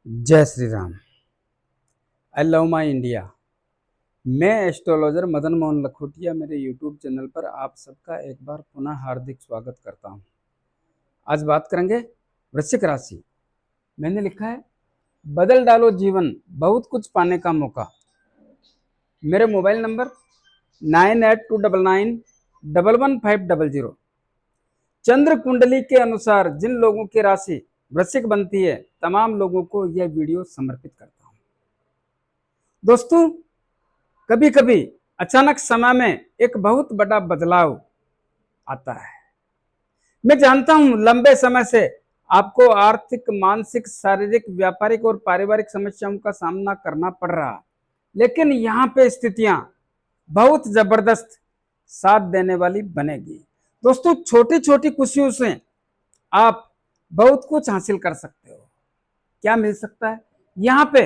जय Shri Ram. I love my India. मैं astrologer Madan Mohan Lakhotia मेरे यूट्यूब चैनल पर आप सबका एक बार पुनः हार्दिक स्वागत करता हूं। आज बात करेंगे वृश्चिक राशि। मैंने लिखा है बदल डालो जीवन, बहुत कुछ पाने का मौका। मेरे मोबाइल नंबर 9829911500। चंद्र कुंडली के अनुसार जिन लोगों की राशि वृश्चिक बनती है, तमाम लोगों को यह वीडियो समर्पित करता हूं। दोस्तों, कभी कभी अचानक समय में एक बहुत बड़ा बदलाव आता है। मैं जानता हूं लंबे समय से आपको आर्थिक, मानसिक, शारीरिक, व्यापारिक और पारिवारिक समस्याओं का सामना करना पड़ रहा, लेकिन यहाँ पे स्थितियां बहुत जबरदस्त साथ देने वाली बनेगी। दोस्तों, छोटी छोटी खुशियों से आप बहुत कुछ हासिल कर सकते हो। क्या मिल सकता है? यहाँ पे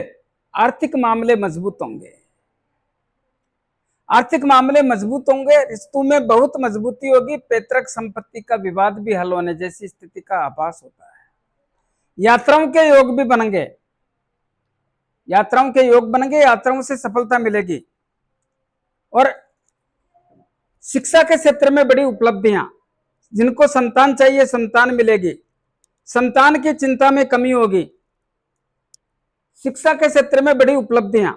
आर्थिक मामले मजबूत होंगे, आर्थिक मामले मजबूत होंगे, रिश्तों में बहुत मजबूती होगी, पैतृक संपत्ति का विवाद भी हल होने जैसी स्थिति का आभास होता है। यात्राओं के योग भी बनेंगे, यात्राओं के योग बनेंगे, यात्राओं से सफलता मिलेगी। और शिक्षा के क्षेत्र में बड़ी उपलब्धियां, जिनको संतान चाहिए संतान मिलेगी, संतान की चिंता में कमी होगी। शिक्षा के क्षेत्र में बड़ी उपलब्धियां,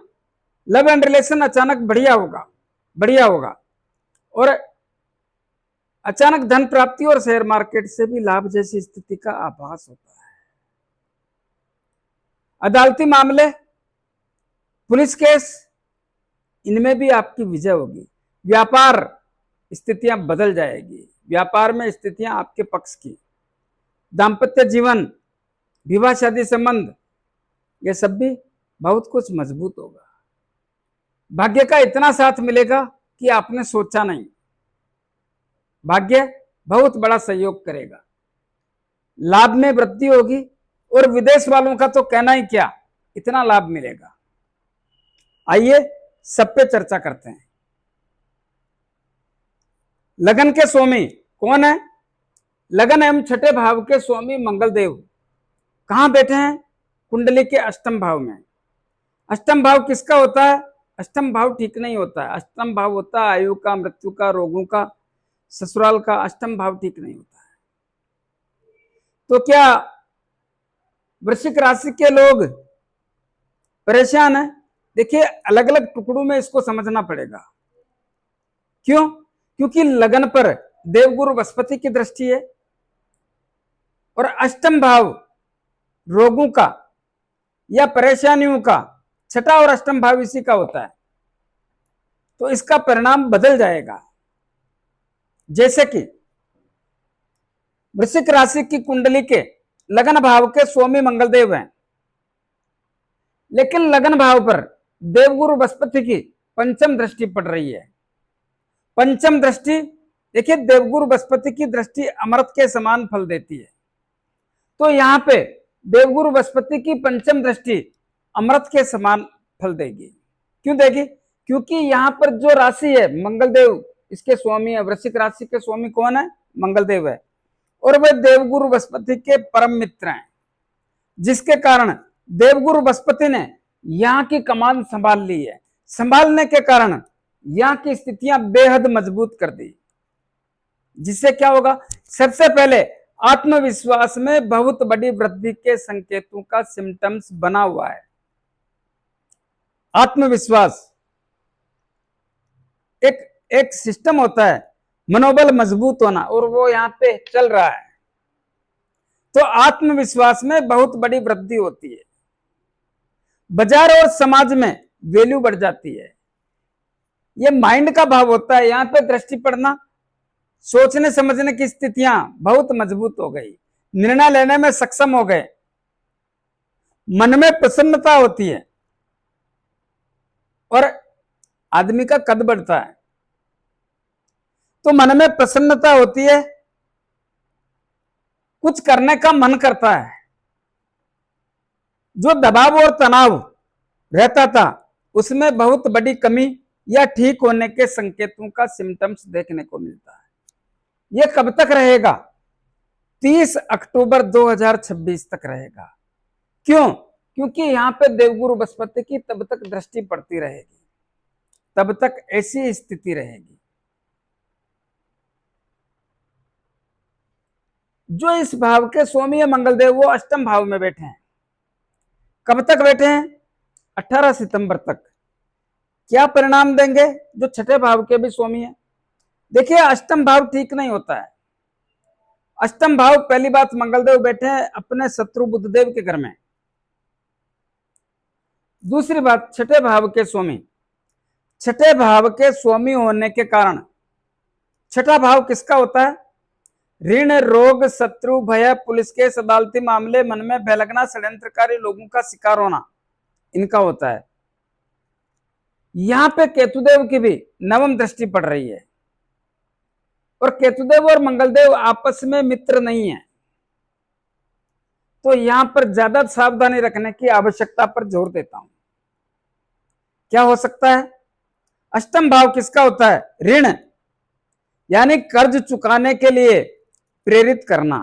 लव एंड रिलेशन अचानक बढ़िया होगा, बढ़िया होगा। और अचानक धन प्राप्ति और शेयर मार्केट से भी लाभ जैसी स्थिति का आभास होता है। अदालती मामले, पुलिस केस, इनमें भी आपकी विजय होगी। व्यापार स्थितियां बदल जाएगी, व्यापार में स्थितियां आपके पक्ष की। दाम्पत्य जीवन, विवाह शादी संबंध, यह सब भी बहुत कुछ मजबूत होगा। भाग्य का इतना साथ मिलेगा कि आपने सोचा नहीं। भाग्य बहुत बड़ा सहयोग करेगा, लाभ में वृद्धि होगी। और विदेश वालों का तो कहना ही क्या, इतना लाभ मिलेगा। आइए सब पे चर्चा करते हैं। लगन के स्वामी कौन है? लगन एवं छठे भाव के स्वामी मंगल देव कहां बैठे हैं? कुंडली के अष्टम भाव में। अष्टम भाव किसका होता है? अष्टम भाव ठीक नहीं होता है। अष्टम भाव होता है आयु का, मृत्यु का, रोगों का, ससुराल का। अष्टम भाव ठीक नहीं होता है। तो क्या वृश्चिक राशि के लोग परेशान है? देखिए, अलग अलग टुकड़ों में इसको समझना पड़ेगा। क्यों? क्योंकि लगन पर देवगुरु बृहस्पति की दृष्टि है और अष्टम भाव रोगों का या परेशानियों का, छठा और अष्टम भाव इसी का होता है। तो इसका परिणाम बदल जाएगा। जैसे कि वृश्चिक राशि की कुंडली के लगन भाव के स्वामी मंगलदेव हैं, लेकिन लगन भाव पर देवगुरु बृहस्पति की पंचम दृष्टि पड़ रही है। पंचम दृष्टि, देखिए, देवगुरु बृहस्पति की दृष्टि अमृत के समान फल देती है। तो यहां पे देवगुरु बृहस्पति की पंचम दृष्टि अमृत के समान फल देगी। क्यों देगी? क्योंकि यहां पर जो राशि है मंगलदेव इसके स्वामी है। वृश्चिक राशि के स्वामी कौन है? मंगलदेव है। और वे देवगुरु बृहस्पति के परम मित्र हैं, जिसके कारण देवगुरु बृहस्पति ने यहाँ की कमान संभाल ली है। संभालने के कारण यहाँ की स्थितियां बेहद मजबूत कर दी। जिससे क्या होगा? सबसे पहले आत्मविश्वास में बहुत बड़ी वृद्धि के संकेतों का सिम्टम्स बना हुआ है। आत्मविश्वास एक एक सिस्टम होता है, मनोबल मजबूत होना, और वो यहां पे चल रहा है। तो आत्मविश्वास में बहुत बड़ी वृद्धि होती है। बाजार और समाज में वैल्यू बढ़ जाती है। ये माइंड का भाव होता है। यहां पे दृष्टि पड़ना, सोचने समझने की स्थितियां बहुत मजबूत हो गई, निर्णय लेने में सक्षम हो गए, मन में प्रसन्नता होती है और आदमी का कद बढ़ता है। तो मन में प्रसन्नता होती है, कुछ करने का मन करता है। जो दबाव और तनाव रहता था उसमें बहुत बड़ी कमी या ठीक होने के संकेतों का सिम्टम्स देखने को मिलता है। यह कब तक रहेगा? 30 अक्टूबर 2026 तक रहेगा। क्यों? क्योंकि यहाँ पे देवगुरु बृहस्पति की तब तक दृष्टि पड़ती रहेगी, तब तक ऐसी स्थिति रहेगी। जो इस भाव के स्वामी मंगलदेव वो अष्टम भाव में बैठे हैं। कब तक बैठे हैं? 18 सितंबर तक। क्या परिणाम देंगे? जो छठे भाव के भी स्वामी है। देखिए, अष्टम भाव ठीक नहीं होता है। अष्टम भाव, पहली बात, मंगलदेव बैठे हैं अपने शत्रु बुधदेव के घर में। दूसरी बात, छठे भाव के स्वामी, छठे भाव के स्वामी होने के कारण, छठा भाव किसका होता है? ऋण, रोग, शत्रु, भय, पुलिस केस, अदालती मामले, मन में भय लगना, षड्यंत्रकारी लोगों का शिकार होना, इनका होता है। यहां पे केतुदेव की भी नवम दृष्टि पड़ रही है, और केतुदेव और मंगलदेव आपस में मित्र नहीं है, तो यहां पर ज्यादा सावधानी रखने की आवश्यकता पर जोर देता हूं। क्या हो सकता है? अष्टम भाव किसका होता है? ऋण, यानी कर्ज चुकाने के लिए प्रेरित करना,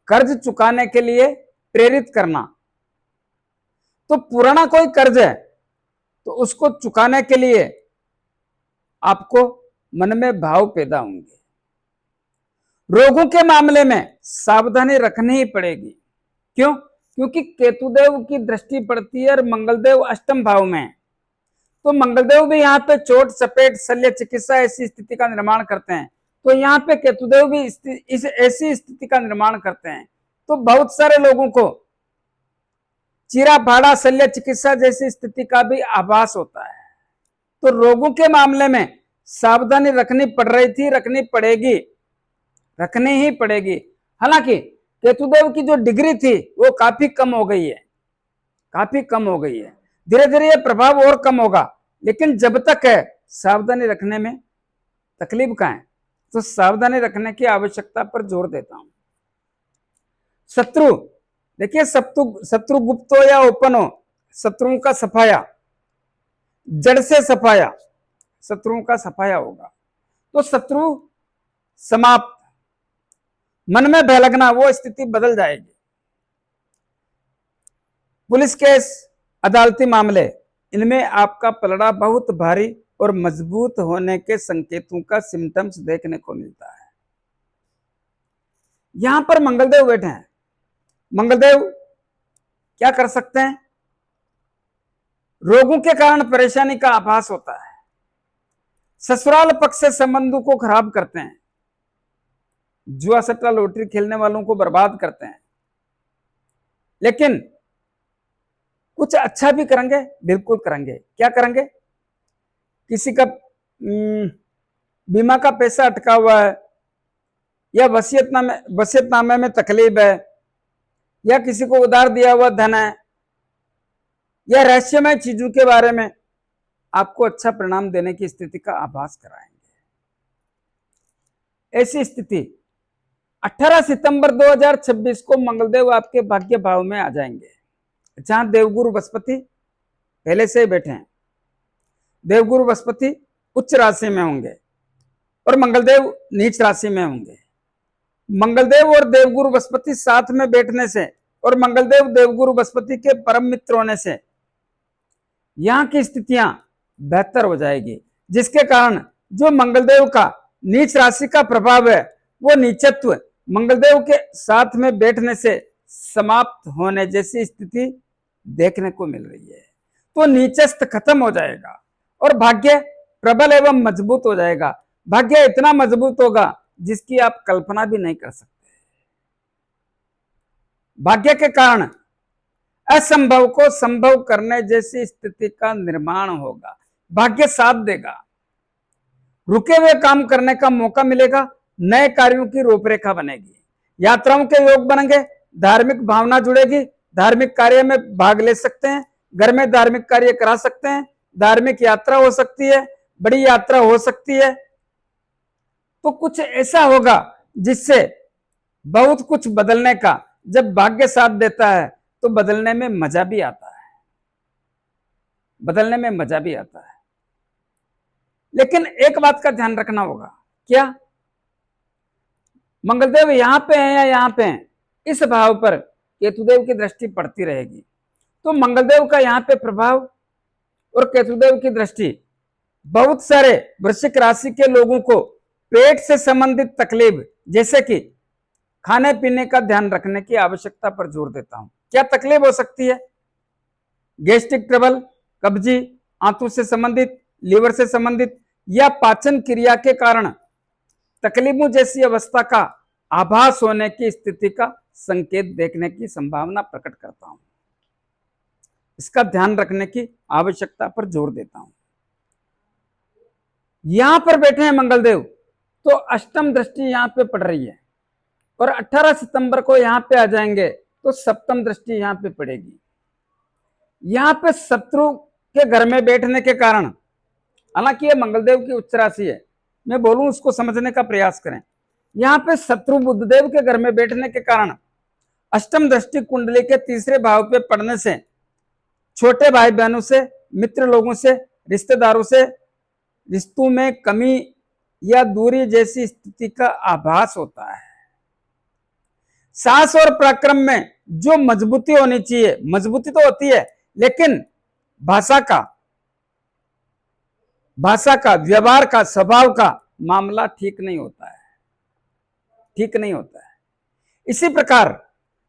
कर्ज चुकाने के लिए प्रेरित करना। तो पुराना कोई कर्ज है तो उसको चुकाने के लिए आपको मन में भाव पैदा होंगे। रोगों के मामले में सावधानी रखनी ही पड़ेगी। क्यों? क्योंकि केतुदेव की दृष्टि पड़ती है और मंगलदेव अष्टम भाव में है। तो मंगलदेव भी यहाँ पे चोट, चपेट, शल्य चिकित्सा ऐसी स्थिति का निर्माण करते हैं, तो यहाँ पे केतुदेव भी इस ऐसी स्थिति का निर्माण करते हैं। तो बहुत सारे लोगों को चीरा फाड़ा, शल्य चिकित्सा जैसी स्थिति का भी आभास होता है। तो रोगों के मामले में सावधानी रखनी पड़ रही थी, रखनी पड़ेगी, रखनी ही पड़ेगी। हालांकि केतुदेव की जो डिग्री थी वो काफी कम हो गई है, काफी कम हो गई है। धीरे धीरे ये प्रभाव और कम होगा, लेकिन जब तक है सावधानी रखने में तकलीफ का है, तो सावधानी रखने की आवश्यकता पर जोर देता हूं। शत्रु, देखिए, शत्रु गुप्त हो या ओपन हो, शत्रुओं का सफाया, जड़ से सफाया, शत्रुओं का सफाया होगा। तो शत्रु समाप्त, मन में भय लगना, वो स्थिति बदल जाएगी। पुलिस केस, अदालती मामले, इनमें आपका पलड़ा बहुत भारी और मजबूत होने के संकेतों का सिम्टम्स देखने को मिलता है। यहां पर मंगलदेव बैठे हैं। मंगलदेव क्या कर सकते हैं? रोगों के कारण परेशानी का आभास होता है, ससुराल पक्ष से संबंधों को खराब करते हैं, जुआ सट्टा लॉटरी खेलने वालों को बर्बाद करते हैं। लेकिन कुछ अच्छा भी करेंगे, बिल्कुल करेंगे। क्या करेंगे? किसी का बीमा का पैसा अटका हुआ है, या वसीयतनामे में तकलीफ है, या किसी को उधार दिया हुआ धन है, या रहस्यमय चीजों के बारे में आपको अच्छा परिणाम देने की स्थिति का आभास कराएंगे। ऐसी स्थिति 18 सितंबर 2026 को मंगलदेव आपके भाग्य भाव में आ जाएंगे, जहां देवगुरु बृहस्पति पहले से ही बैठे हैं। देवगुरु बृहस्पति उच्च राशि में होंगे और मंगलदेव नीच राशि में होंगे। मंगलदेव और देवगुरु बृहस्पति साथ में बैठने से और मंगलदेव देवगुरु बृहस्पति के परम मित्र होने से यहां की स्थितियां बेहतर हो जाएगी, जिसके कारण जो मंगलदेव का नीच राशि का प्रभाव है वो नीचत्व मंगलदेव के साथ में बैठने से समाप्त होने जैसी स्थिति देखने को मिल रही है। तो नीचस्थ खत्म हो जाएगा और भाग्य प्रबल एवं मजबूत हो जाएगा। भाग्य इतना मजबूत होगा जिसकी आप कल्पना भी नहीं कर सकते। भाग्य के कारण असंभव को संभव करने जैसी स्थिति का निर्माण होगा। भाग्य साथ देगा, रुके हुए काम करने का मौका मिलेगा, नए कार्यों की रूपरेखा बनेगी, यात्राओं के योग बनेंगे, धार्मिक भावना जुड़ेगी, धार्मिक कार्य में भाग ले सकते हैं, घर में धार्मिक कार्य करा सकते हैं, धार्मिक यात्रा हो सकती है, बड़ी यात्रा हो सकती है। तो कुछ ऐसा होगा जिससे बहुत कुछ बदलने का, जब भाग्य साथ देता है तो बदलने में मजा भी आता है, बदलने में मजा भी आता है। लेकिन एक बात का ध्यान रखना होगा, क्या? मंगलदेव यहां पे हैं या यहां पे हैं, इस भाव पर केतुदेव की दृष्टि पड़ती रहेगी। तो मंगलदेव का यहाँ पे प्रभाव और केतुदेव की दृष्टि बहुत सारे वृश्चिक राशि के लोगों को पेट से संबंधित तकलीफ, जैसे कि खाने पीने का ध्यान रखने की आवश्यकता पर जोर देता हूं। क्या तकलीफ हो सकती है? गैस्ट्रिक ट्रबल, कब्जी, आंतों से संबंधित, लीवर से संबंधित या पाचन क्रिया के कारण तकलीफों जैसी अवस्था का आभास होने की स्थिति का संकेत देखने की संभावना प्रकट करता हूं। इसका ध्यान रखने की आवश्यकता पर जोर देता हूं। यहां पर बैठे हैं मंगलदेव, तो अष्टम दृष्टि यहां पे पड़ रही है और 18 सितंबर को यहां पे आ जाएंगे तो सप्तम दृष्टि यहां पे पड़ेगी। यहां पे शत्रु के घर में बैठने के कारण, हालांकि ये मंगलदेव की उच्च राशि है, मैं बोलूं उसको समझने का प्रयास करें। यहां पे शत्रु बुधदेव के घर में बैठने के कारण अष्टम दृष्टि कुंडली के तीसरे भाव पे पड़ने से छोटे भाई बहनों से, मित्र लोगों से, रिश्तेदारों से रिश्तों में कमी या दूरी जैसी स्थिति का आभास होता है। साहस और पराक्रम में जो मजबूती होनी चाहिए, मजबूती तो होती है, लेकिन भाषा का, व्यवहार का, स्वभाव का मामला ठीक नहीं होता है, ठीक नहीं होता है। इसी प्रकार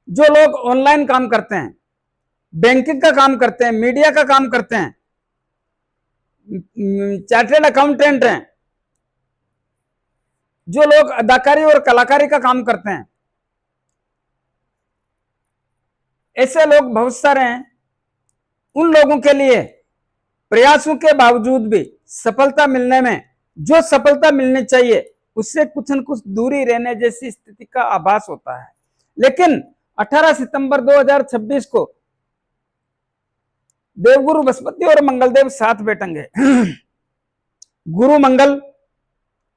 जो लोग ऑनलाइन काम करते हैं, बैंकिंग का काम करते हैं, मीडिया का काम करते हैं, चार्टर्ड अकाउंटेंट हैं, जो लोग अदाकारी और कलाकारी का काम करते हैं, ऐसे लोग बहुत सारे हैं। उन लोगों के लिए प्रयासों के बावजूद भी सफलता मिलने में, जो सफलता मिलनी चाहिए उससे कुछ न कुछ दूरी रहने जैसी स्थिति का आभास होता है। लेकिन 18 सितंबर 2026 को देवगुरु बृहस्पति और मंगलदेव साथ बैठेंगे। गुरु मंगल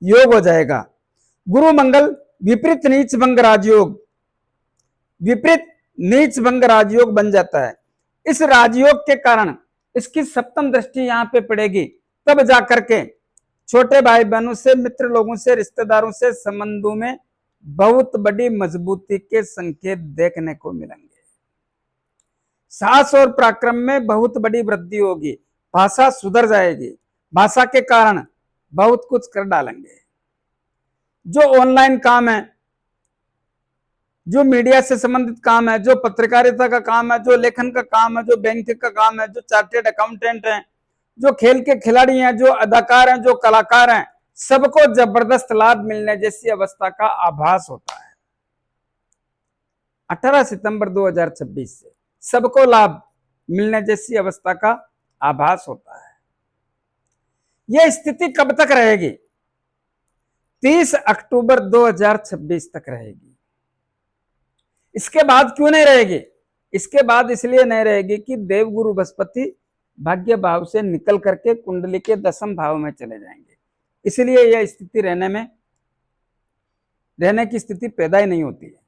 योग हो जाएगा। गुरु मंगल विपरीत नीच भंग राजयोग, विपरीत नीच भंग राजयोग बन जाता है। इस राजयोग के कारण इसकी सप्तम दृष्टि यहां पे पड़ेगी, तब जाकर के छोटे भाई बहनों से, मित्र लोगों से, रिश्तेदारों से संबंधों में बहुत बड़ी मजबूती के संकेत देखने को मिलेंगे। साहस और पराक्रम में बहुत बड़ी वृद्धि होगी। भाषा सुधर जाएगी, भाषा के कारण बहुत कुछ कर डालेंगे। जो ऑनलाइन काम है, जो मीडिया से संबंधित काम है, जो पत्रकारिता का काम है, जो लेखन का काम है, जो बैंक का काम है, जो चार्टर्ड अकाउंटेंट हैं, जो खेल के खिलाड़ी हैं, जो अदाकार हैं, जो कलाकार हैं, सबको जबरदस्त लाभ मिलने जैसी अवस्था का आभास होता है। 18 सितंबर 2026 से सबको लाभ मिलने जैसी अवस्था का आभास होता है। यह स्थिति कब तक रहेगी? 30 अक्टूबर 2026 तक रहेगी। इसके बाद क्यों नहीं रहेगी? इसके बाद इसलिए नहीं रहेगी कि देवगुरु बृहस्पति भाग्य भाव से निकल करके कुंडली के 10वें भाव में चले जाएंगे। इसलिए यह स्थिति रहने की स्थिति पैदा ही नहीं होती है।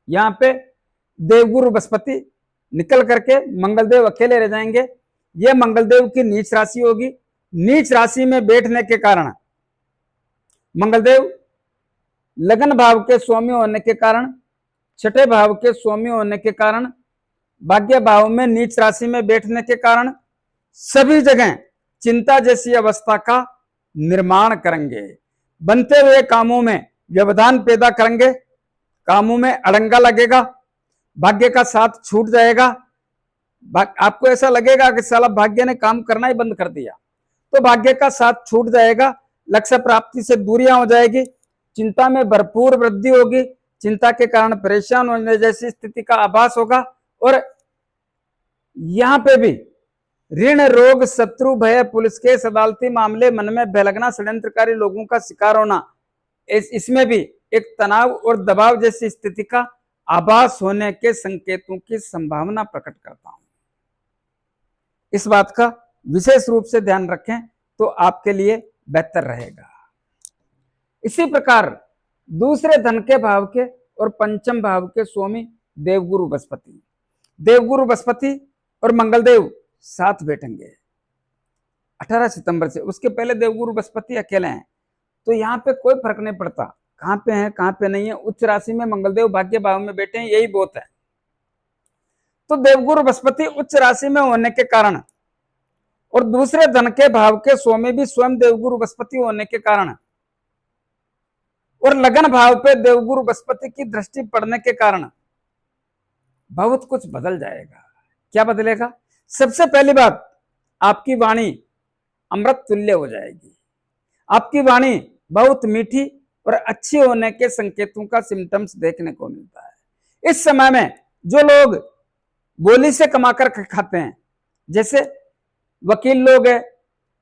यहां पे देवगुरु बृहस्पति निकल करके मंगलदेव अकेले रह जाएंगे। यह मंगलदेव की नीच राशि होगी। नीच राशि में बैठने के कारण मंगलदेव लगन भाव के स्वामी होने के कारण, छठे भाव के स्वामी होने के कारण, भाग्य भाव में नीच राशि में बैठने के कारण सभी जगह चिंता जैसी अवस्था का निर्माण करेंगे। बनते हुए कामों में व्यवधान पैदा करेंगे, कामों में अड़ंगा लगेगा, भाग्य का साथ छूट जाएगा। आपको ऐसा लगेगा कि साला भाग्य ने काम करना ही बंद कर दिया, तो भाग्य का साथ छूट जाएगा, लक्ष्य प्राप्ति से दूरियां हो जाएगी, चिंता में भरपूर वृद्धि होगी, चिंता के कारण परेशान होने जैसी स्थिति का आभास होगा। और यहां पे भी ऋण, रोग, शत्रु, भय, पुलिस केस, अदालती मामले, मन में भय लगना, षड्यंत्रकारी लोगों का शिकार होना, इसमें भी एक तनाव और दबाव जैसी स्थिति का आभास होने के संकेतों की संभावना प्रकट करता हूं। इस बात का विशेष रूप से ध्यान रखें तो आपके लिए बेहतर रहेगा। इसी प्रकार दूसरे धन के भाव के और पंचम भाव के स्वामी देवगुरु बृहस्पति और मंगलदेव साथ बैठेंगे 18 सितंबर से। उसके पहले देवगुरु बृहस्पति अकेले हैं, तो यहाँ पे कोई फर्क नहीं पड़ता कहां पे है कहां पे नहीं है। उच्च राशि में मंगलदेव भाग्य भाव में बैठे हैं, यही बहुत है। तो देवगुरु बृहस्पति उच्च राशि में होने के कारण और दूसरे धन के भाव के स्वामी भी स्वयं देवगुरु बृहस्पति होने के कारण और लगन भाव पे देवगुरु बृहस्पति की दृष्टि पड़ने के कारण बहुत कुछ बदल जाएगा। क्या बदलेगा? सबसे पहली बात, आपकी वाणी अमृत तुल्य हो जाएगी। आपकी वाणी बहुत मीठी और अच्छी होने के संकेतों का सिम्टम्स देखने को मिलता है। इस समय में जो लोग बोली से कमाकर खाते हैं, जैसे वकील लोग हैं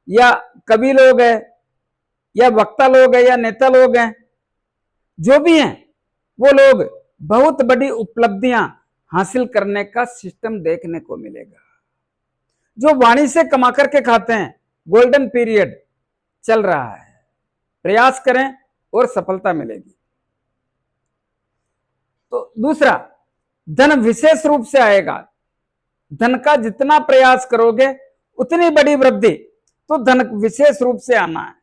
या कवि लोग हैं या वक्ता लोग हैं या नेता लोग हैं, जो भी हैं, वो लोग बहुत बड़ी उपलब्धियां हासिल करने का सिस्टम देखने को मिलेगा। जो वाणी से कमा करके खाते हैं, गोल्डन पीरियड चल रहा है, प्रयास करें और सफलता मिलेगी। तो दूसरा, धन विशेष रूप से आएगा। धन का जितना प्रयास करोगे उतनी बड़ी वृद्धि, तो धन विशेष रूप से आना है,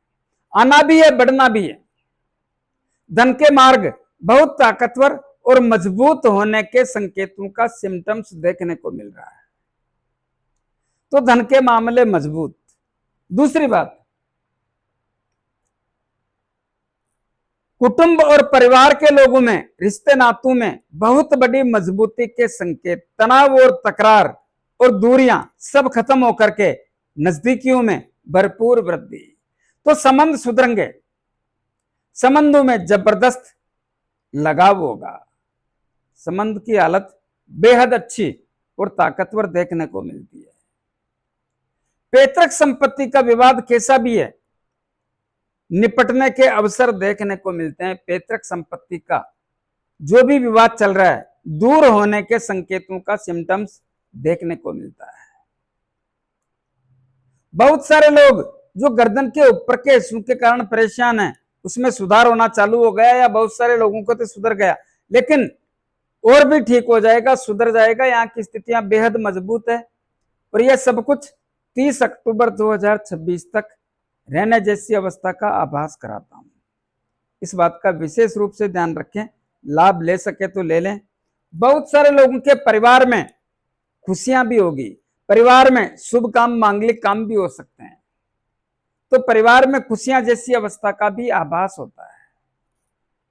आना भी है, बढ़ना भी है। धन के मार्ग बहुत ताकतवर और मजबूत होने के संकेतों का सिम्टम्स देखने को मिल रहा है। तो धन के मामले मजबूत। दूसरी बात, कुटुंब और परिवार के लोगों में, रिश्ते नातों में बहुत बड़ी मजबूती के संकेत, तनाव और तकरार और दूरियां सब खत्म होकर के नजदीकियों में भरपूर वृद्धि। तो संबंध सुधरेंगे, संबंधों में जबरदस्त लगाव होगा। संबंध की हालत बेहद अच्छी और ताकतवर देखने को मिलती है। पैतृक संपत्ति का विवाद कैसा भी है, निपटने के अवसर देखने को मिलते हैं। पैतृक संपत्ति का जो भी विवाद चल रहा है, दूर होने के संकेतों का सिम्टम्स देखने को मिलता है। बहुत सारे लोग जो गर्दन के ऊपर के इश्यू के कारण परेशान हैं, उसमें सुधार होना चालू हो गया, या बहुत सारे लोगों को तो सुधर गया, लेकिन और भी ठीक हो जाएगा, सुधर जाएगा। यहाँ की स्थितियां बेहद मजबूत है और यह सब कुछ 30 अक्टूबर 2026 तक रहने जैसी अवस्था का आभास कराता हूं। इस बात का विशेष रूप से ध्यान रखें, लाभ ले सके तो ले लें। बहुत सारे लोगों के परिवार में खुशियां भी होगी, परिवार में शुभ काम, मांगलिक काम भी हो सकते हैं। तो परिवार में खुशियां जैसी अवस्था का भी आभास होता है,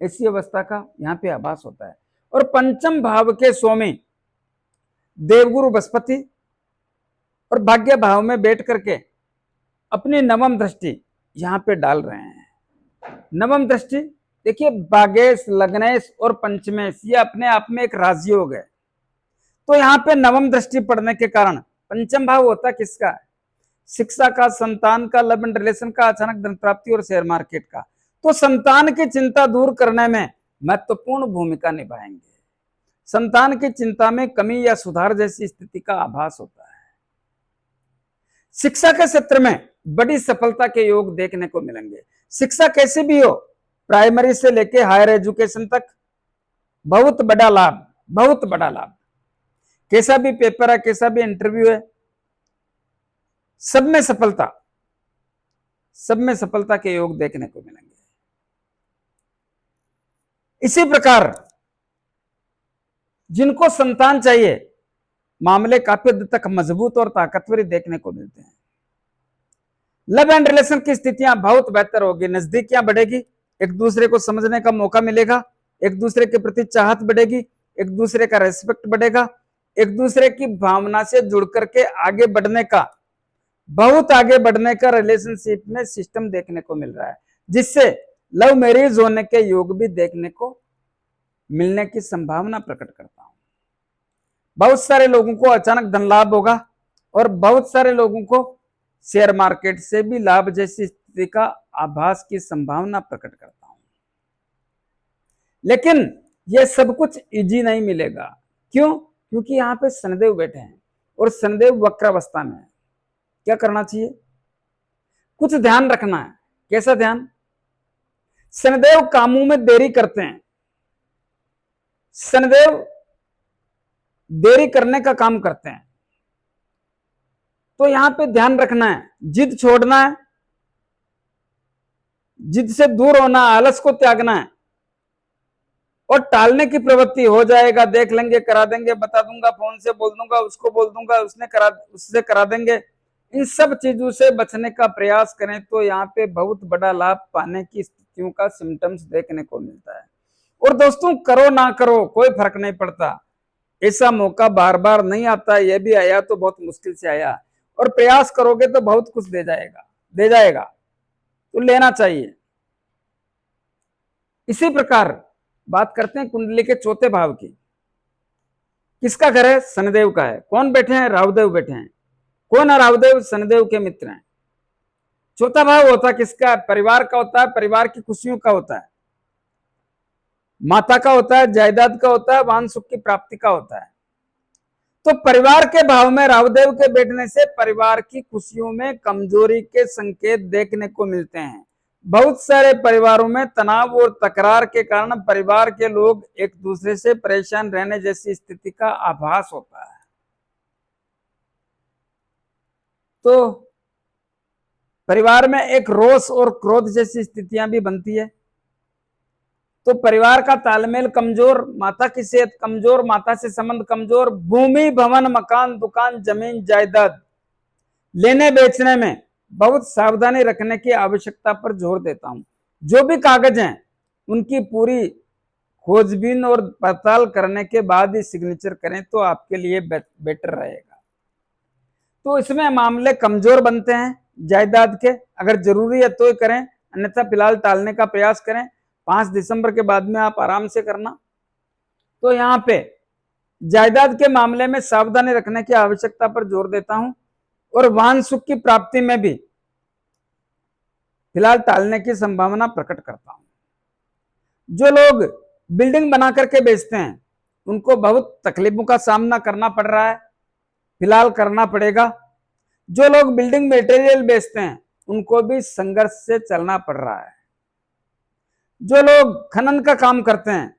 ऐसी अवस्था का यहाँ पे आभास होता है। और पंचम भाव के स्वामी देवगुरु बृहस्पति और भाग्य भाव में बैठ करके अपनी नवम दृष्टि यहाँ पे डाल रहे हैं। नवम दृष्टि देखिए, भागेश, लग्नेश और पंचमेश ये अपने आप में एक राजयोग है। तो यहाँ पे नवम दृष्टि पड़ने के कारण पंचम भाव होता किसका है? शिक्षा का, संतान का, लव एंड रिलेशन का, अचानक धन प्राप्ति और शेयर मार्केट का। तो संतान की चिंता दूर करने में महत्वपूर्ण भूमिका निभाएंगे। संतान की चिंता में कमी या सुधार जैसी स्थिति का आभास होता है। शिक्षा के क्षेत्र में बड़ी सफलता के योग देखने को मिलेंगे। शिक्षा कैसे भी हो, प्राइमरी से लेके हायर एजुकेशन तक बहुत बड़ा लाभ, बहुत बड़ा लाभ। कैसा भी पेपर है, कैसा भी इंटरव्यू है, सब में सफलता, सब में सफलता के योग देखने को मिलेंगे। इसी प्रकार जिनको संतान चाहिए, मामले काफी हद तक मजबूत और ताकतवर देखने को मिलते हैं। लव एंड रिलेशन की स्थितियां बहुत बेहतर होगी, नजदीकियां बढ़ेगी, एक दूसरे को समझने का मौका मिलेगा, एक दूसरे के प्रति चाहत बढ़ेगी, एक दूसरे का रेस्पेक्ट बढ़ेगा, एक दूसरे की भावना से जुड़ करके आगे बढ़ने का, बहुत आगे बढ़ने का रिलेशनशिप में सिस्टम देखने को मिल रहा है, जिससे लव मैरिज होने के योग भी देखने को मिलने की संभावना प्रकट करता हूं। बहुत सारे लोगों को अचानक धन लाभ होगा और बहुत सारे लोगों को शेयर मार्केट से भी लाभ जैसी स्थिति का आभास की संभावना प्रकट करता हूं। लेकिन यह सब कुछ इजी नहीं मिलेगा। क्यों? क्योंकि यहाँ पे शनिदेव बैठे हैं और शनिदेव वक्रावस्था में है। क्या करना चाहिए? कुछ ध्यान रखना है। कैसा ध्यान? शनिदेव कामों में देरी करते हैं, शनिदेव देरी करने का काम करते हैं। तो यहां पे ध्यान रखना है, जिद छोड़ना है, जिद से दूर होना, आलस को त्यागना है। और टालने की प्रवृत्ति हो जाएगा, देख लेंगे, करा देंगे, बता दूंगा, फोन से बोल दूंगा, उसको बोल दूंगा, उससे करा देंगे। इन सब चीजों से बचने का प्रयास करें तो यहाँ पे बहुत बड़ा लाभ पाने की स्थितियों का सिम्टम्स देखने को मिलता है। और दोस्तों, करो ना करो कोई फर्क नहीं पड़ता, ऐसा मौका बार बार नहीं आता, ये भी आया तो बहुत मुश्किल से आया, और प्रयास करोगे तो बहुत कुछ दे जाएगा, तो लेना चाहिए। इसी प्रकार बात करते हैं कुंडली के चौथे भाव की। किसका घर है? शनिदेव का है। कौन बैठे हैं? राहुदेव बैठे हैं। कौन है राहुदेव? शनिदेव के मित्र हैं। चौथा भाव होता है किसका? परिवार का होता है, परिवार की खुशियों का होता है, माता का होता है, जायदाद का होता है, वाहन सुख की प्राप्ति का होता है। तो परिवार के भाव में राहुदेव के बैठने से परिवार की खुशियों में कमजोरी के संकेत देखने को मिलते हैं। बहुत सारे परिवारों में तनाव और तकरार के कारण परिवार के लोग एक दूसरे से परेशान रहने जैसी स्थिति का आभास होता है। तो परिवार में एक रोष और क्रोध जैसी स्थितियां भी बनती है। तो परिवार का तालमेल कमजोर, माता की सेहत कमजोर, माता से संबंध कमजोर, भूमि भवन मकान दुकान जमीन जायदाद लेने बेचने में बहुत सावधानी रखने की आवश्यकता पर जोर देता हूं। जो भी कागज हैं उनकी पूरी खोजबीन और पड़ताल करने के बाद ही सिग्नेचर करें तो आपके लिए बेटर रहेगा। तो इसमें मामले कमजोर बनते हैं जायदाद के, अगर जरूरी है तो ही करें, अन्यथा फिलहाल टालने का प्रयास करें। 5 दिसंबर के बाद में आप आराम से करना। तो यहाँ पे जायदाद के मामले में सावधानी रखने की आवश्यकता पर जोर देता हूं, और वाहन सुख की प्राप्ति में भी फिलहाल टालने की संभावना प्रकट करता हूं। जो लोग बिल्डिंग बना करके बेचते हैं उनको बहुत तकलीफों का सामना करना पड़ रहा है, फिलहाल करना पड़ेगा। जो लोग बिल्डिंग मटेरियल बेचते हैं उनको भी संघर्ष से चलना पड़ रहा है। जो लोग खनन का काम करते हैं,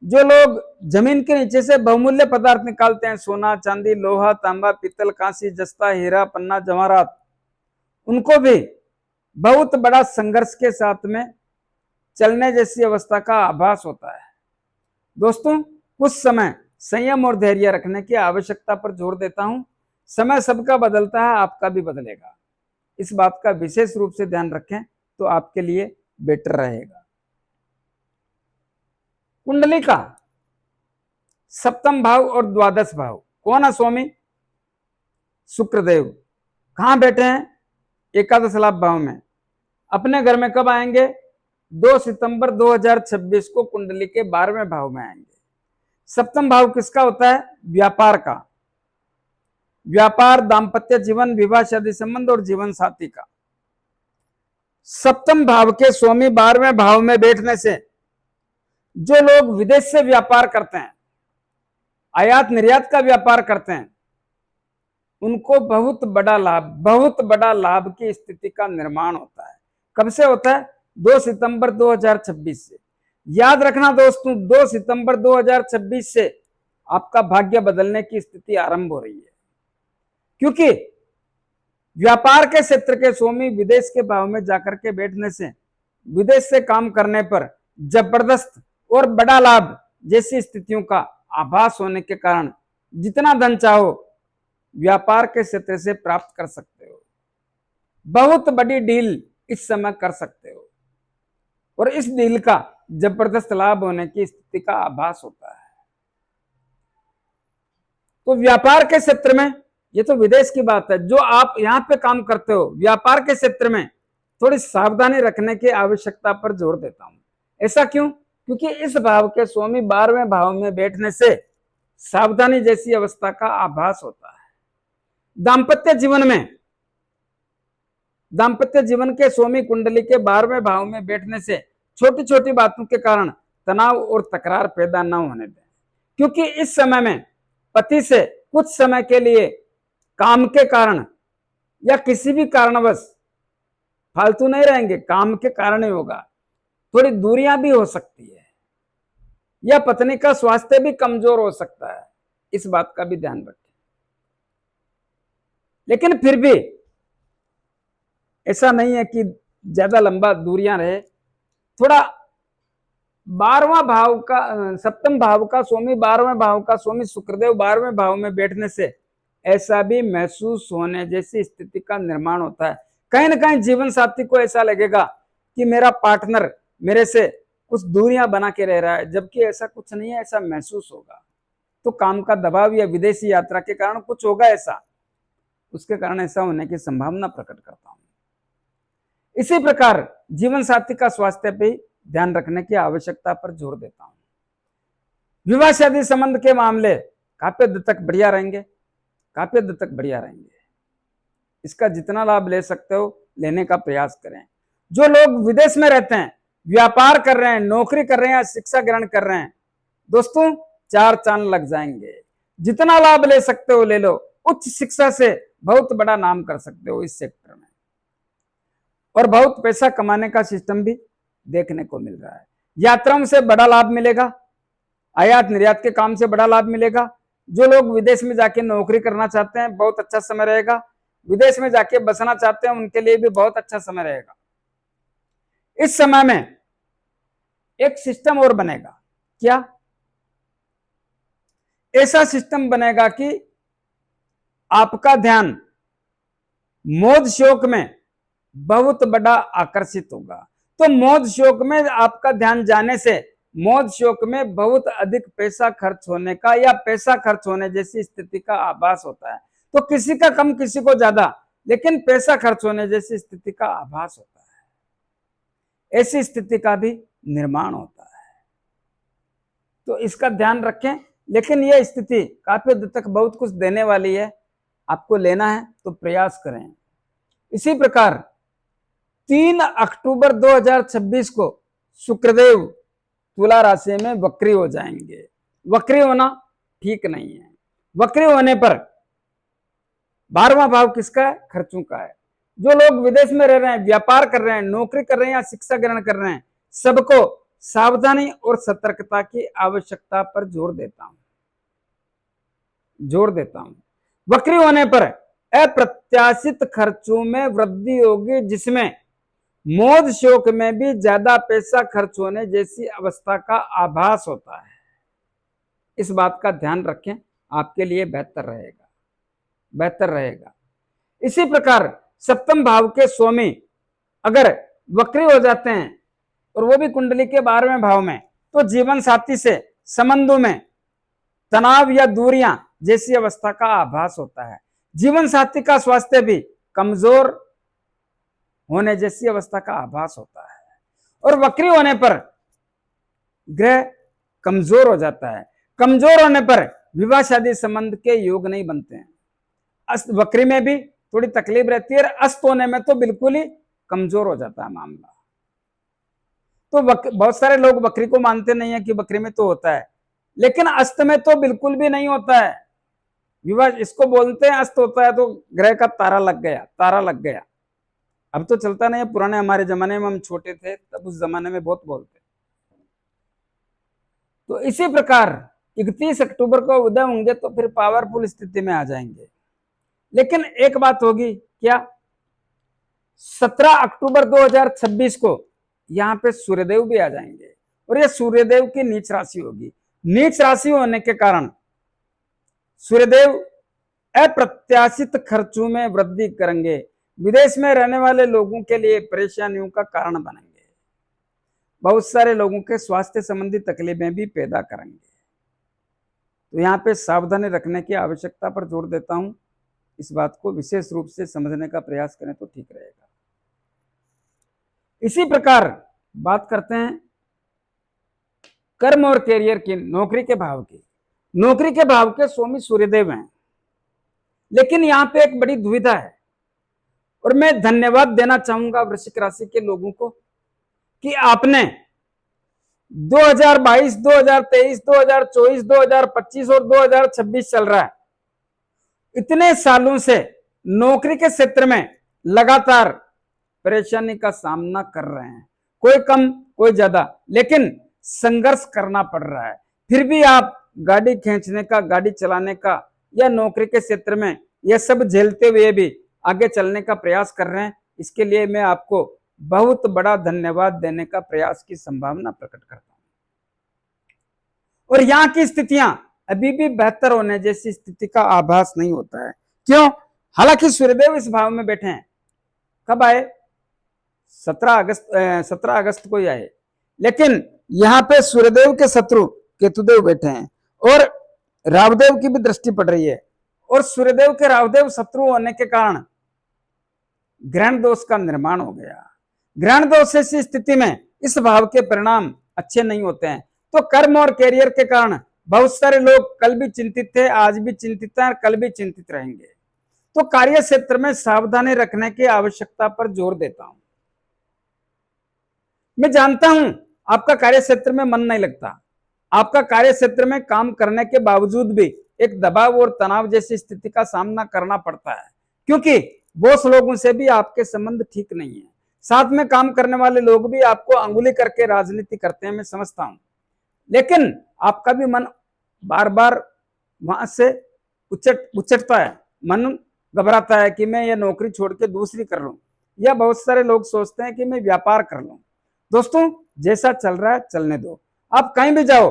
जो लोग जमीन के नीचे से बहुमूल्य पदार्थ निकालते हैं, सोना चांदी लोहा तांबा पीतल कांसी जस्ता हीरा पन्ना जवाहरात, उनको भी बहुत बड़ा संघर्ष के साथ में चलने जैसी अवस्था का आभास होता है। दोस्तों, कुछ समय संयम और धैर्य रखने की आवश्यकता पर जोर देता हूं। समय सबका बदलता है, आपका भी बदलेगा, इस बात का विशेष रूप से ध्यान रखें तो आपके लिए बेटर रहेगा। कुंडली का सप्तम भाव और द्वादश भाव कौन है स्वामी? शुक्रदेव। कहां बैठे हैं? एकादश लाभ भाव में। अपने घर में कब आएंगे? 2 सितंबर 2026 को कुंडली के 12वें भाव में आएंगे। सप्तम भाव किसका होता है? व्यापार का। व्यापार, दाम्पत्य जीवन, विवाह शादी संबंध और जीवन साथी का। सप्तम भाव के स्वामी 12वें भाव में बैठने से जो लोग विदेश से व्यापार करते हैं, आयात निर्यात का व्यापार करते हैं, उनको बहुत बड़ा लाभ की स्थिति का निर्माण होता है। कब से होता है? 2 सितंबर 2026 से। याद रखना दोस्तों, 2 सितंबर 2026 से आपका भाग्य बदलने की स्थिति आरंभ हो रही है, क्योंकि व्यापार के क्षेत्र के स्वामी विदेश के भाव में जाकर के बैठने से विदेश से काम करने पर जबरदस्त और बड़ा लाभ जैसी स्थितियों का आभास होने के कारण जितना धन चाहो व्यापार के क्षेत्र से प्राप्त कर सकते हो। बहुत बड़ी डील इस समय कर सकते हो, और इस डील का जबरदस्त लाभ होने की स्थिति का आभास होता है। तो व्यापार के क्षेत्र में, ये तो विदेश की बात है, जो आप यहां पे काम करते हो व्यापार के क्षेत्र में थोड़ी सावधानी रखने की आवश्यकता पर जोर देता हूं। ऐसा क्यों? क्योंकि इस भाव के स्वामी 12वें भाव में बैठने से सावधानी जैसी अवस्था का आभास होता है। दाम्पत्य जीवन के स्वामी कुंडली के 12वें भाव में बैठने से छोटी छोटी बातों के कारण तनाव और तकरार पैदा न होने दें, क्योंकि इस समय में पति से कुछ समय के लिए काम के कारण या किसी भी कारणवश फालतू नहीं रहेंगे, काम के कारण ही होगा, थोड़ी दूरियां भी हो सकती है, या पत्नी का स्वास्थ्य भी कमजोर हो सकता है, इस बात का भी ध्यान रखें। लेकिन फिर भी ऐसा नहीं है कि ज्यादा लंबा दूरियां रहे, थोड़ा 12वां भाव का सप्तम भाव का स्वामी, 12वें भाव का स्वामी शुक्रदेव 12वें भाव में बैठने से ऐसा भी महसूस होने जैसी स्थिति का निर्माण होता है। कहीं ना कहीं जीवन साथी को ऐसा लगेगा कि मेरा पार्टनर मेरे से कुछ दूरियां बना के रह रहा है, जबकि ऐसा कुछ नहीं है, ऐसा महसूस होगा। तो काम का दबाव या विदेशी यात्रा के कारण कुछ होगा ऐसा, उसके कारण ऐसा होने की संभावना प्रकट करता हूं। इसी प्रकार जीवन साथी का स्वास्थ्य पे ध्यान रखने की आवश्यकता पर जोर देता हूं। विवाह शादी संबंध के मामले काफी हद तक बढ़िया रहेंगे, काफी हद तक बढ़िया रहेंगे। इसका जितना लाभ ले सकते हो लेने का प्रयास करें। जो लोग विदेश में रहते हैं, व्यापार कर रहे हैं, नौकरी कर रहे हैं या शिक्षा ग्रहण कर रहे हैं, दोस्तों 4 चांद लग जाएंगे। जितना लाभ ले सकते हो ले लो। उच्च शिक्षा से बहुत बड़ा नाम कर सकते हो इस सेक्टर में, और बहुत पैसा कमाने का सिस्टम भी देखने को मिल रहा है। यात्राओं से बड़ा लाभ मिलेगा, आयात निर्यात के काम से बड़ा लाभ मिलेगा। जो लोग विदेश में जाके नौकरी करना चाहते हैं, बहुत अच्छा समय रहेगा। विदेश में जाके बसना चाहते हैं, उनके लिए भी बहुत अच्छा समय रहेगा। इस समय में एक सिस्टम और बनेगा। क्या? ऐसा सिस्टम बनेगा कि आपका ध्यान मौज शौक में बहुत बड़ा आकर्षित होगा। तो मौज शौक में आपका ध्यान जाने से मौज शौक में बहुत अधिक पैसा खर्च होने का या पैसा खर्च होने जैसी स्थिति का आभास होता है। तो किसी का कम किसी को ज्यादा, लेकिन पैसा खर्च होने जैसी स्थिति का आभास होता है। ऐसी स्थिति का भी निर्माण होता है, तो इसका ध्यान रखें। लेकिन यह स्थिति काफी हद तक बहुत कुछ देने वाली है। आपको लेना है तो प्रयास करें। इसी प्रकार 3 अक्टूबर 2026 को शुक्रदेव तुला राशि में वक्री हो जाएंगे। वक्री होना ठीक नहीं है। वक्री होने पर 12वां भाव किसका है? खर्चों का है। जो लोग विदेश में रह रहे हैं, व्यापार कर रहे हैं, नौकरी कर रहे हैं या शिक्षा ग्रहण कर रहे हैं, सबको सावधानी और सतर्कता की आवश्यकता पर जोर देता हूं। वक्री होने पर अप्रत्याशित खर्चों में वृद्धि होगी, जिसमें मौज शौक में भी ज्यादा पैसा खर्च होने जैसी अवस्था का आभास होता है। इस बात का ध्यान रखें, आपके लिए बेहतर रहेगा। इसी प्रकार सप्तम भाव के स्वामी अगर वक्री हो जाते हैं और वो भी कुंडली के 12वें भाव में, तो जीवन साथी से संबंधों में तनाव या दूरियां जैसी अवस्था का आभास होता है। जीवन साथी का स्वास्थ्य भी कमजोर होने जैसी अवस्था का आभास होता है। और वक्री होने पर ग्रह कमजोर हो जाता है। कमजोर होने पर विवाह शादी संबंध के योग नहीं बनते हैं। अस्त वक्री में भी थोड़ी तकलीफ रहती है, अस्त होने में तो बिल्कुल ही कमजोर हो जाता है मामला। तो बहुत सारे लोग वक्री को मानते नहीं है कि वक्री में तो होता है, लेकिन अस्त में तो बिल्कुल भी नहीं होता है। विवाह इसको बोलते हैं अस्त होता है तो ग्रह का तारा लग गया। अब तो चलता नहीं है, पुराने हमारे जमाने में हम छोटे थे तब उस जमाने में बहुत बोलते। तो इसी प्रकार 31 अक्टूबर को उदय होंगे तो फिर पावरफुल स्थिति में आ जाएंगे। लेकिन एक बात होगी, क्या? 17 अक्टूबर 2026 को यहाँ पे सूर्यदेव भी आ जाएंगे, और ये सूर्यदेव की नीच राशि होगी। नीच राशि होने के कारण सूर्यदेव अप्रत्याशित खर्चों में वृद्धि करेंगे। विदेश में रहने वाले लोगों के लिए परेशानियों का कारण बनेंगे। बहुत सारे लोगों के स्वास्थ्य संबंधी तकलीफें भी पैदा करेंगे। तो यहाँ पे सावधानी रखने की आवश्यकता पर जोर देता हूं। इस बात को विशेष रूप से समझने का प्रयास करें तो ठीक रहेगा। इसी प्रकार बात करते हैं कर्म और कैरियर की, नौकरी के भाव की। नौकरी के भाव के स्वामी सूर्यदेव हैं, लेकिन यहां पे एक बड़ी दुविधा है, और मैं धन्यवाद देना चाहूंगा वृश्चिक राशि के लोगों को कि आपने 2022, 2023, 2024, 2025 और 2026 चल रहा है, इतने सालों से नौकरी के क्षेत्र में लगातार परेशानी का सामना कर रहे हैं। कोई कम कोई ज्यादा, लेकिन संघर्ष करना पड़ रहा है। फिर भी आप गाड़ी खींचने का, गाड़ी चलाने का या नौकरी के क्षेत्र में यह सब झेलते हुए भी आगे चलने का प्रयास कर रहे हैं। इसके लिए मैं आपको बहुत बड़ा धन्यवाद देने का प्रयास की संभावना प्रकट करता हूं। और यहाँ की स्थितियां अभी भी बेहतर होने जैसी स्थिति का आभास नहीं होता है। क्यों? हालांकि सूर्यदेव इस भाव में बैठे हैं। कब आए? 17 अगस्त को ही आए, लेकिन यहाँ पे सूर्यदेव के शत्रु केतुदेव बैठे हैं और रावदेव की भी दृष्टि पड़ रही है, और सूर्यदेव के रावदेव शत्रु होने के कारण ग्रहण दोष का निर्माण हो गया। ग्रहण दोष ऐसी स्थिति में इस भाव के परिणाम अच्छे नहीं होते हैं। तो कर्म और कैरियर के कारण बहुत सारे लोग कल भी चिंतित थे, आज भी चिंतित हैं और कल भी चिंतित रहेंगे। तो कार्य क्षेत्र में सावधानी रखने की आवश्यकता पर जोर देता हूं। मैं जानता हूं आपका कार्य क्षेत्र में मन नहीं लगता, आपका कार्य क्षेत्र में काम करने के बावजूद भी एक दबाव और तनाव जैसी स्थिति का सामना करना पड़ता है, क्योंकि बॉस लोगों से भी आपके संबंध ठीक नहीं है। साथ में काम करने वाले लोग भी आपको अंगुली करके राजनीति करते हैं, मैं समझता हूं, लेकिन आपका भी मन बार बार वहां से उचटता है, मन घबराता है कि मैं ये नौकरी छोड़ के दूसरी कर लूं, या बहुत सारे लोग सोचते हैं कि मैं व्यापार कर लूं। दोस्तों, जैसा चल रहा है चलने दो। आप कहीं भी जाओ,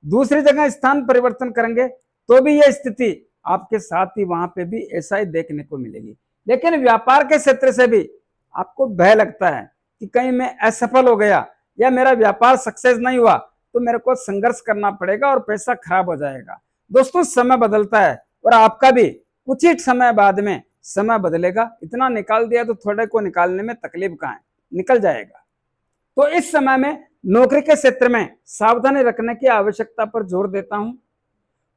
दूसरी जगह स्थान परिवर्तन करेंगे तो भी यह स्थिति आपके साथ ही वहां पे भी ऐसा ही देखने को मिलेगी। लेकिन व्यापार के क्षेत्र से भी आपको भय लगता है कि कहीं मैं असफल हो गया या मेरा व्यापार सक्सेस नहीं हुआ तो मेरे को संघर्ष करना पड़ेगा और पैसा खराब हो जाएगा। दोस्तों, समय बदलता है और आपका भी कुछ ही समय बाद में समय बदलेगा। इतना निकाल दिया तो थोड़े को निकालने में तकलीफ कहाँ है, निकल जाएगा। तो इस समय में नौकरी के क्षेत्र में सावधानी रखने की आवश्यकता पर जोर देता हूं।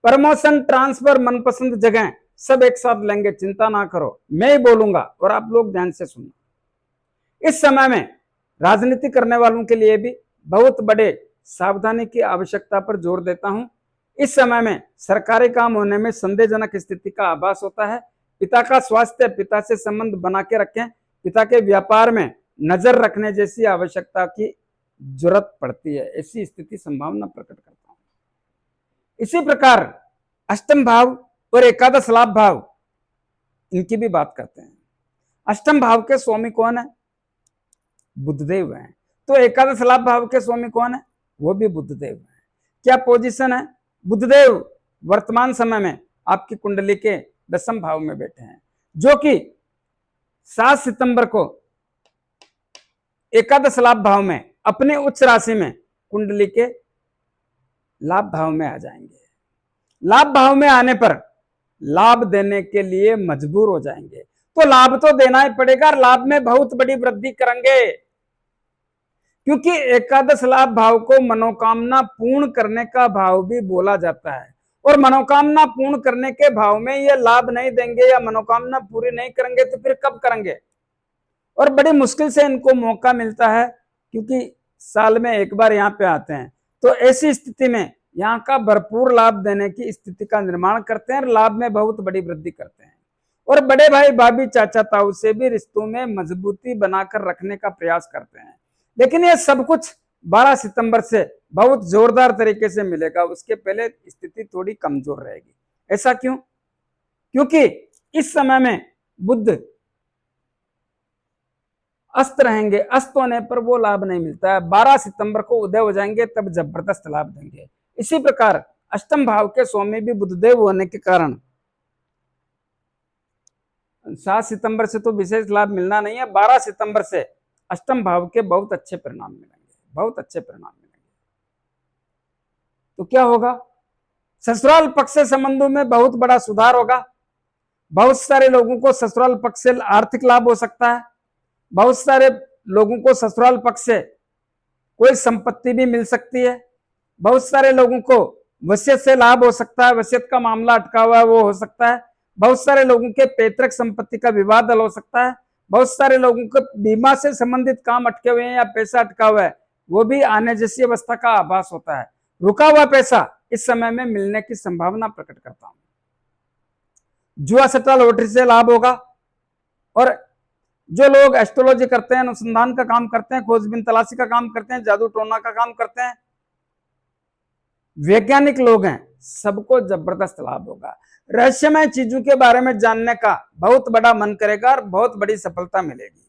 प्रमोशन, ट्रांसफर, मनपसंद जगह सब एक साथ लेंगे, चिंता ना करो, मैं ही बोलूंगा और आप लोग ध्यान से सुनना। इस समय में राजनीति करने वालों के लिए भी बहुत बड़े सावधानी की आवश्यकता पर जोर देता हूं। इस समय में सरकारी काम होने में संदेहजनक स्थिति का आभास होता है। पिता का स्वास्थ्य, पिता से संबंध बना के रखें। पिता के व्यापार में नजर रखने जैसी आवश्यकता की जरूरत पड़ती है, ऐसी स्थिति संभावना प्रकट करता हूं। इसी प्रकार अष्टम भाव और एकादश लाभ भाव, इनकी भी बात करते हैं। अष्टम भाव के स्वामी कौन है? बुधदेव हैं। तो एकादश लाभ भाव के स्वामी कौन है? वो भी बुधदेव हैं। क्या पोजीशन है? बुधदेव वर्तमान समय में आपकी कुंडली के 10वें भाव में बैठे हैं, जो कि 7 सितंबर को एकादश लाभ भाव में अपने उच्च राशि में कुंडली के लाभ भाव में आ जाएंगे। लाभ भाव में आने पर लाभ देने के लिए मजबूर हो जाएंगे। तो लाभ तो देना ही पड़ेगा, लाभ में बहुत बड़ी वृद्धि करेंगे, क्योंकि एकादश लाभ भाव को मनोकामना पूर्ण करने का भाव भी बोला जाता है। और मनोकामना पूर्ण करने के भाव में ये लाभ नहीं देंगे या मनोकामना पूरी नहीं करेंगे तो फिर कब करेंगे? और बड़ी मुश्किल से इनको मौका मिलता है, क्योंकि साल में एक बार यहाँ पे आते हैं। तो ऐसी स्थिति में यहाँ का भरपूर लाभ देने की स्थिति का निर्माण करते हैं और लाभ में बहुत बड़ी वृद्धि करते हैं। और बड़े भाई, भाभी, चाचा, ताऊ से भी रिश्तों में मजबूती बनाकर रखने का प्रयास करते हैं। लेकिन ये सब कुछ 12 सितंबर से बहुत जोरदार तरीके से मिलेगा, उसके पहले स्थिति थोड़ी कमजोर रहेगी। ऐसा क्यों? क्योंकि इस समय में बुध अस्त रहेंगे, अस्त होने पर वो लाभ नहीं मिलता है। 12 सितंबर को उदय हो जाएंगे, तब जबरदस्त लाभ देंगे। इसी प्रकार अष्टम भाव के स्वामी भी बुधदेव होने के कारण 7 सितंबर से तो विशेष लाभ मिलना नहीं है, 12 सितंबर से अष्टम भाव के बहुत अच्छे परिणाम मिलेंगे, बहुत अच्छे परिणाम मिलेंगे। तो क्या होगा? ससुराल पक्ष से संबंधों में बहुत बड़ा सुधार होगा। बहुत सारे लोगों को ससुराल पक्ष से आर्थिक लाभ हो सकता है। बहुत सारे लोगों को ससुराल पक्ष से कोई संपत्ति भी मिल सकती है। बहुत सारे लोगों को वसीयत से लाभ हो सकता है, वसीयत का मामला अटका हुआ है वो हो सकता है। बहुत सारे लोगों के पैतृक संपत्ति का विवाद हल हो सकता है। बहुत सारे लोगों को बीमा से संबंधित काम अटके हुए हैं या पैसा अटका हुआ है, वो भी आने जैसी अवस्था का आभास होता है। रुका हुआ पैसा इस समय में मिलने की संभावना प्रकट करता हूं। जुआ सट्टा लॉटरी से लाभ होगा। और जो लोग एस्ट्रोलॉजी करते हैं, अनुसंधान का काम करते हैं, खोजबीन तलाशी का काम करते हैं, जादू टोना का काम करते हैं, वैज्ञानिक लोग हैं, सबको जबरदस्त लाभ होगा। रहस्यमय चीजों के बारे में जानने का बहुत बड़ा मन करेगा और बहुत बड़ी सफलता मिलेगी।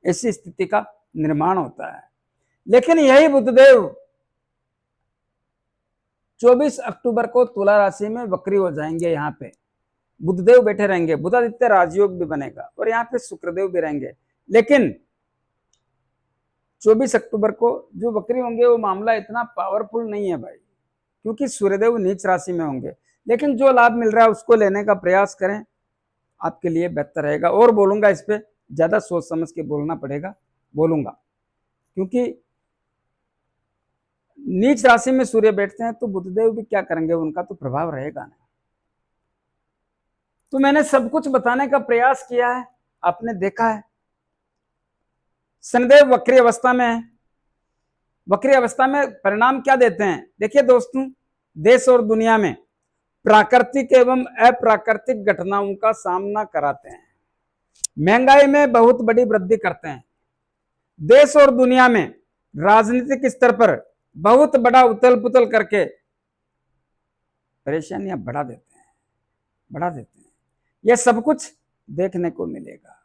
ऐसी स्थिति का निर्माण होता है। लेकिन यही बुधदेव 24 अक्टूबर को तुला राशि में वक्री हो जाएंगे। यहाँ पे बुधदेव बैठे रहेंगे, बुधादित्य राजयोग भी बनेगा और यहाँ पे शुक्रदेव भी रहेंगे। लेकिन 24 अक्टूबर को जो वक्री होंगे वो मामला इतना पावरफुल नहीं है भाई, क्योंकि सूर्यदेव नीच राशि में होंगे। लेकिन जो लाभ मिल रहा है उसको लेने का प्रयास करें, आपके लिए बेहतर रहेगा। और बोलूंगा इस पे ज्यादा सोच समझ के बोलना पड़ेगा, बोलूंगा, क्योंकि नीच राशि में सूर्य बैठते हैं तो बुधदेव भी क्या करेंगे, उनका तो प्रभाव रहेगा ना। तो मैंने सब कुछ बताने का प्रयास किया है, आपने देखा है। शनिदेव वक्री अवस्था में है, वक्री अवस्था में परिणाम क्या देते हैं? देखिए दोस्तों, देश और दुनिया में प्राकृतिक एवं अप्राकृतिक घटनाओं का सामना कराते हैं, महंगाई में बहुत बड़ी वृद्धि करते हैं, देश और दुनिया में राजनीतिक स्तर पर बहुत बड़ा उथल पुथल करके परेशानियां बढ़ा देते हैं। यह सब कुछ देखने को मिलेगा।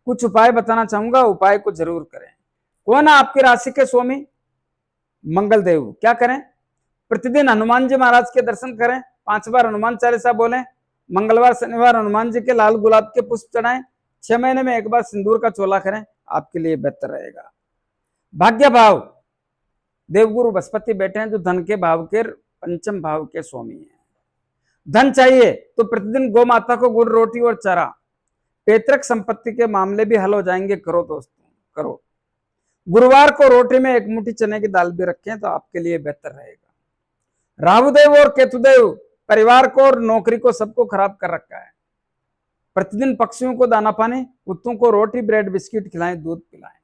कुछ उपाय बताना चाहूंगा, उपाय को जरूर करें। कौन है आपकी राशि के स्वामी? मंगल देव। क्या करें? प्रतिदिन हनुमान जी महाराज के दर्शन करें, 5 बार हनुमान चालीसा बोलें, मंगलवार शनिवार हनुमान जी के लाल गुलाब के पुष्प चढ़ाएं, 6 महीने में एक बार सिंदूर का चोला करें, आपके लिए बेहतर रहेगा। भाग्य भाव देवगुरु बृहस्पति बैठे हैं, जो धन के भाव के 5म भाव के स्वामी हैं। धन चाहिए तो प्रतिदिन गौ माता को गुड़ रोटी और चारा, पैतृक संपत्ति के मामले भी हल हो जाएंगे। करो दोस्तों, करो। गुरुवार को रोटी में 1 मुट्ठी चने की दाल भी रखें तो आपके लिए बेहतर रहेगा। राहुदेव और केतुदेव परिवार को और नौकरी को सबको खराब कर रखा है। प्रतिदिन पक्षियों को दाना पानी, कुत्तों को रोटी ब्रेड बिस्किट खिलाएं, दूध पिलाएं।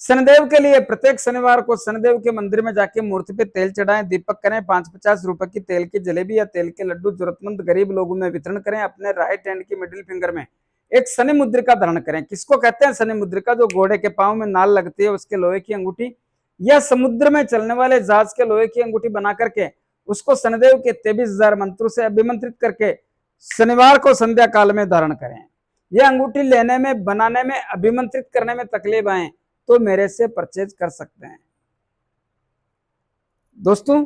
शनिदेव के लिए प्रत्येक शनिवार को शनिदेव के मंदिर में जाके मूर्ति पे तेल चढ़ाएं, दीपक करें, 5-50 रुपए की तेल की जलेबी या तेल के लड्डू जरूरतमंद गरीब लोगों में वितरण करें। अपने राइट हैंड की मिडिल फिंगर में एक शनि मुद्रिका धारण करें। किसको कहते हैं शनि मुद्रिका? जो घोड़े के पांव में नाल लगती है उसके लोहे की अंगूठी, या समुद्र में चलने वाले जहाज के लोहे की अंगूठी बना करके उसको शनिदेव के 23,000 मंत्रों से अभिमंत्रित करके शनिवार को संध्या काल में धारण करें। यह अंगूठी लेने में, बनाने में, अभिमंत्रित करने में तकलीफ आए तो मेरे से परचेज कर सकते हैं। दोस्तों,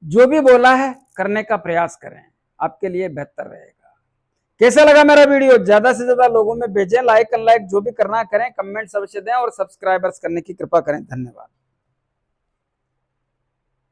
जो भी बोला है करने का प्रयास करें, आपके लिए बेहतर रहेगा। कैसा लगा मेरा वीडियो? ज्यादा से ज्यादा लोगों में भेजें, लाइक अनलाइक जो भी करना करें, कमेंट्स अवश्य दें और सब्सक्राइबर्स करने की कृपा करें। धन्यवाद।